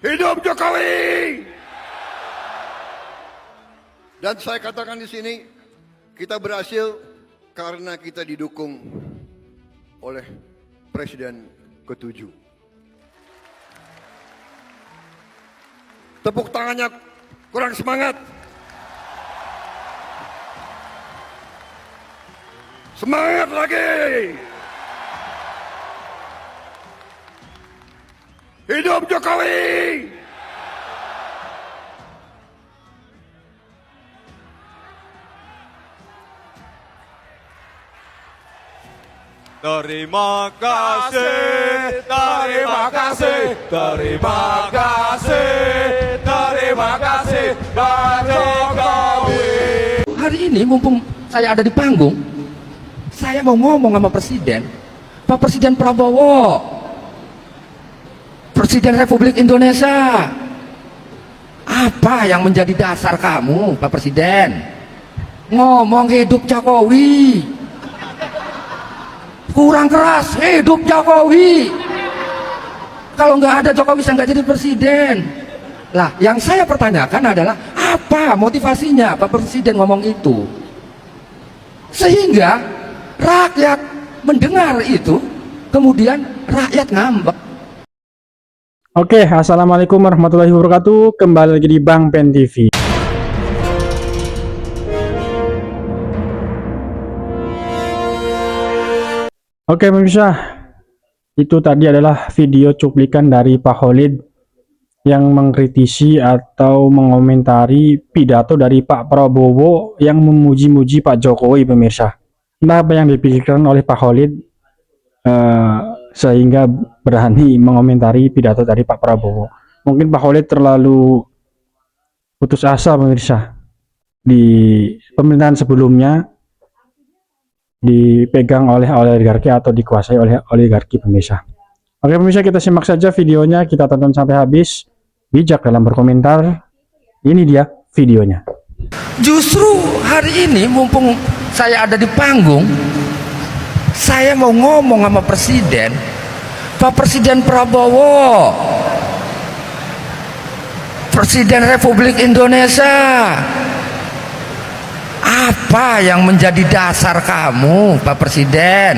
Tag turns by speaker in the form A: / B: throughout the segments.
A: Hidup Jokowi! Dan saya katakan di sini, kita berhasil karena kita didukung oleh Presiden ke-7. Tepuk tangannya kurang semangat. Semangat lagi! Hidup Jokowi!
B: Terima kasih, terima kasih, terima kasih, terima kasih, Pak Jokowi.
C: Hari ini mumpung saya ada di panggung, saya mau ngomong sama Presiden, Pak Presiden Prabowo, Presiden Republik Indonesia. Apa yang menjadi dasar kamu, Pak Presiden? Ngomong hidup Jokowi. Kurang keras, hidup Jokowi. Kalau nggak ada Jokowi saya nggak jadi presiden. Lah, yang saya pertanyakan adalah apa motivasinya Pak Presiden ngomong itu? Sehingga rakyat mendengar itu, kemudian rakyat ngambek.
D: Oke, assalamualaikum warahmatullahi wabarakatuh. Kembali lagi di Bang Pen TV. Oke pemirsa, itu tadi adalah video cuplikan dari Pak Khalid yang mengkritisi atau mengomentari pidato dari Pak Prabowo yang memuji-muji Pak Jokowi pemirsa. Entah apa yang dipikirkan oleh Pak Khalid sehingga berani mengomentari pidato dari Pak Prabowo. Mungkin Pak Khalid terlalu putus asa pemirsa. Di pemerintahan sebelumnya dipegang oleh oligarki atau dikuasai oleh oligarki pemirsa. Oke pemirsa, kita simak saja videonya, kita tonton sampai habis. Bijak dalam berkomentar. Ini dia videonya.
C: Justru hari ini mumpung saya ada di panggung, saya mau ngomong sama Presiden, Pak Presiden Prabowo, Presiden Republik Indonesia. Apa yang menjadi dasar kamu, Pak Presiden?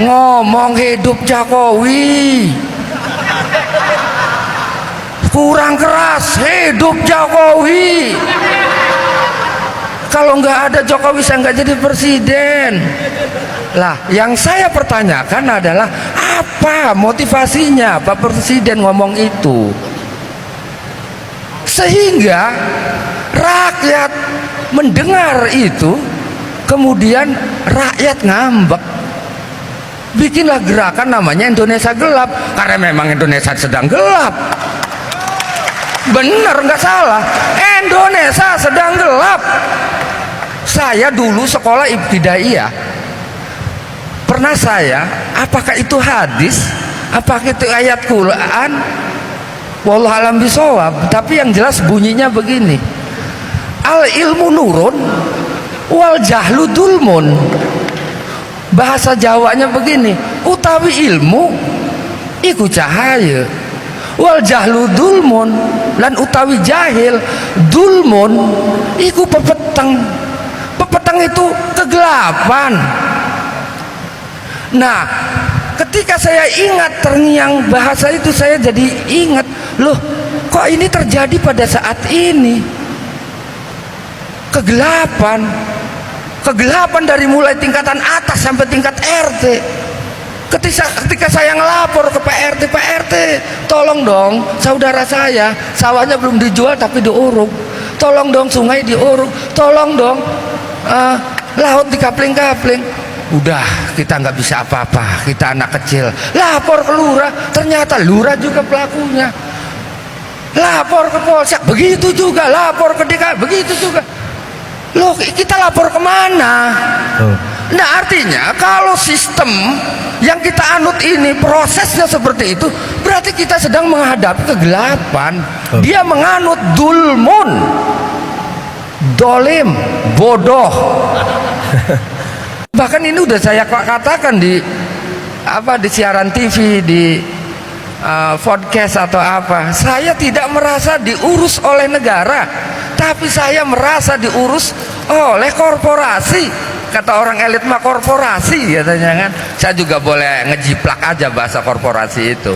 C: Ngomong hidup Jokowi. Kurang keras, hidup Jokowi. Kalau nggak ada Jokowi saya nggak jadi presiden. Lah, yang saya pertanyakan adalah apa motivasinya Pak Presiden ngomong itu? Sehingga rakyat mendengar itu, kemudian rakyat ngambek. Bikinlah gerakan namanya Indonesia Gelap, karena memang Indonesia sedang gelap. Bener nggak salah, Indonesia sedang gelap. Saya dulu sekolah ibtidaiyah, pernah saya, apakah itu hadis, apakah itu ayat Quran, wallahu alam bisawab, tapi yang jelas bunyinya begini: al ilmu nurun wal jahlu dulmun. Bahasa Jawanya begini, utawi ilmu iku cahaya, wal jahlu dulmun, lan utawi jahil dulmun iku pepeteng. Pepeteng itu kegelapan. Nah, ketika saya ingat terngiang bahasa itu, saya jadi ingat, loh kok ini terjadi pada saat ini? Kegelapan dari mulai tingkatan atas sampai tingkat RT. Ketika saya ngelapor ke Pak RT, tolong dong saudara saya sawahnya belum dijual tapi diuruk, tolong dong sungai diuruk, tolong dong laut dikapling-kapling. Udah, kita nggak bisa apa-apa, kita anak kecil. Lapor ke lurah, ternyata lurah juga pelakunya. Lapor ke polsek, begitu juga. Lapor ke DKI, begitu juga. Loh, kita lapor kemana? Nah, artinya kalau sistem yang kita anut ini prosesnya seperti itu, berarti kita sedang menghadapi kegelapan. Dia menganut dulmun, dolim, bodoh. Bahkan ini udah saya katakan di siaran TV, di podcast atau apa. Saya tidak merasa diurus oleh negara, tapi saya merasa diurus oleh korporasi. Kata orang elit mah korporasi katanya kan. Saya juga boleh ngejiplak aja bahasa korporasi itu.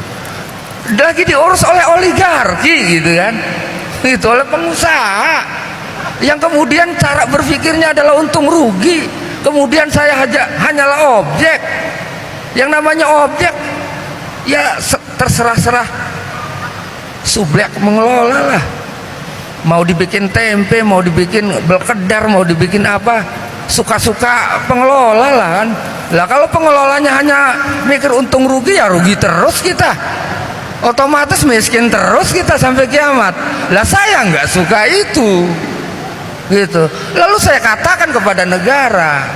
C: Lagi diurus oleh oligarki gitu kan. Itu oleh pengusaha yang kemudian cara berpikirnya adalah untung rugi. Kemudian saya hanyalah objek. Yang namanya objek ya terserah-serah sublek mengelola lah. Mau dibikin tempe, mau dibikin belkedar, mau dibikin apa, suka-suka pengelola lah kan. Lah kalau pengelolanya hanya mikir untung rugi, ya rugi terus kita, otomatis miskin terus kita sampai kiamat. Lah saya nggak suka itu gitu. Lalu saya katakan kepada negara,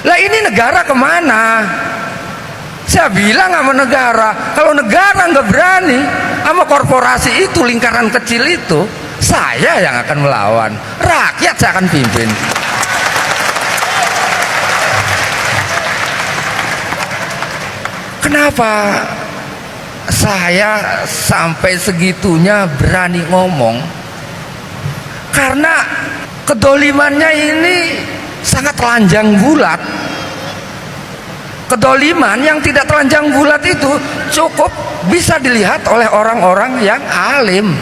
C: lah ini negara kemana? Saya bilang sama negara, kalau negara nggak berani sama korporasi itu, lingkaran kecil itu, saya yang akan melawan, rakyat saya akan pimpin. Kenapa saya sampai segitunya berani ngomong? Karena kedolimannya ini sangat telanjang bulat. Kedoliman yang tidak telanjang bulat itu cukup bisa dilihat oleh orang-orang yang alim,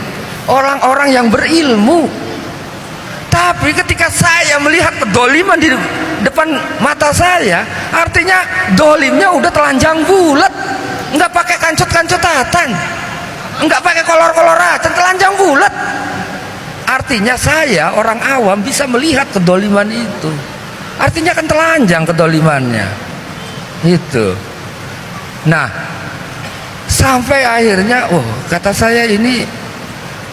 C: orang-orang yang berilmu. Tapi ketika saya melihat kedoliman di depan mata saya, artinya dolimnya udah telanjang bulat, nggak pakai kancut-kancutatan, nggak pakai kolor-koloratan, telanjang bulat. Artinya saya orang awam bisa melihat kedoliman itu. Artinya kan telanjang kedolimannya. Itu. Nah, sampai akhirnya, kata saya ini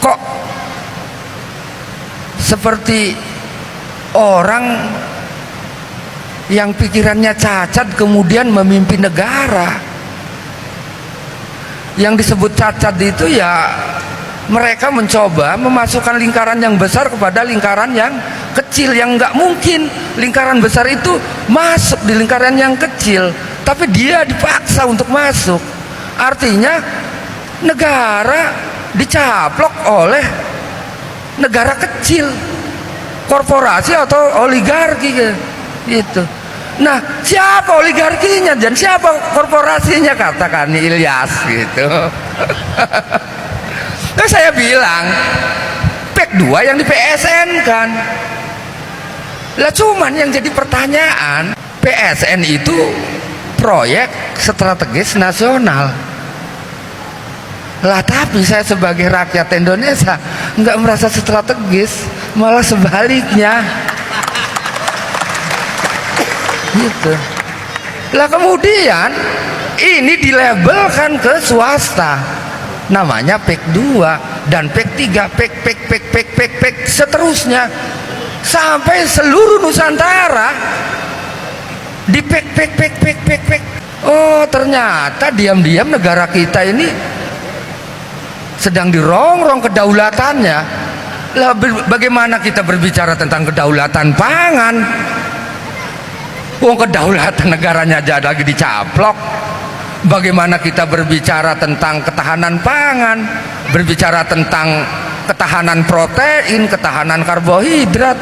C: kok seperti orang yang pikirannya cacat kemudian memimpin negara. Yang disebut cacat itu ya mereka mencoba memasukkan lingkaran yang besar kepada lingkaran yang kecil, yang nggak mungkin lingkaran besar itu masuk di lingkaran yang kecil, tapi dia dipaksa untuk masuk. Artinya negara dicaplok oleh negara kecil, korporasi atau oligarki gitu. Nah, siapa oligarkinya dan siapa korporasinya, katakan Ilyas gitu. Nah, saya bilang PEK 2 yang di PSN kan. Lah cuman yang jadi pertanyaan, PSN itu proyek strategis nasional. Lah tapi saya sebagai rakyat Indonesia nggak merasa strategis, malah sebaliknya. Gitu. Lah kemudian ini dilabelkan ke swasta, namanya PEK 2 dan PEK 3, PEK seterusnya sampai seluruh Nusantara di PEK. Oh ternyata diam-diam negara kita ini sedang dirongrong kedaulatannya. Lah bagaimana kita berbicara tentang kedaulatan pangan? Kedaulatan negaranya aja lagi dicaplok. Bagaimana kita berbicara tentang ketahanan pangan, berbicara tentang ketahanan protein, ketahanan karbohidrat?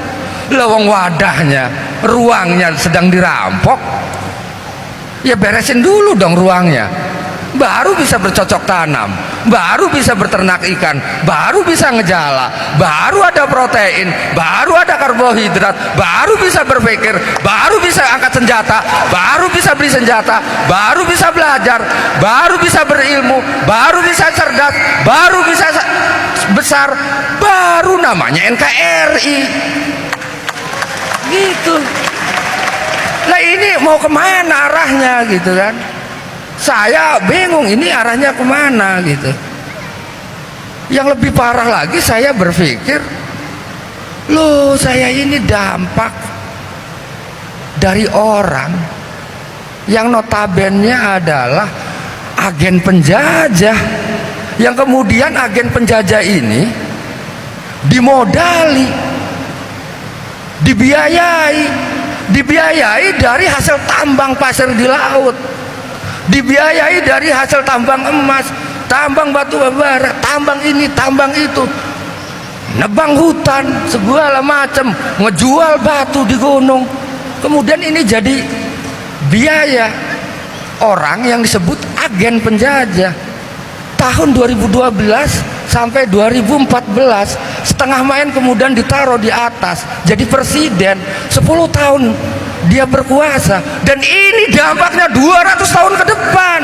C: Lawang wadahnya, ruangnya sedang dirampok. Ya beresin dulu dong ruangnya, baru bisa bercocok tanam, baru bisa berternak ikan, baru bisa ngejala, baru ada protein, baru ada karbohidrat, baru bisa berpikir, baru bisa angkat senjata, baru bisa beli senjata, baru bisa belajar, baru bisa berilmu, baru bisa cerdas, baru bisa besar, baru namanya NKRI gitu. Lah ini mau kemana arahnya gitu kan? Saya bingung ini arahnya kemana gitu. Yang lebih parah lagi saya berpikir, loh saya ini dampak dari orang yang notabene adalah agen penjajah, yang kemudian agen penjajah ini dimodali, dibiayai dari hasil tambang pasir di laut. dibiayai dari hasil tambang emas, tambang batu bara, tambang ini, tambang itu, nebang hutan, segala macam, ngejual batu di gunung. Kemudian ini jadi biaya orang yang disebut agen penjajah. Tahun 2012 sampai 2014 setengah main kemudian ditaruh di atas jadi presiden. 10 tahun dia berkuasa, dan ini dampaknya 200 tahun ke depan.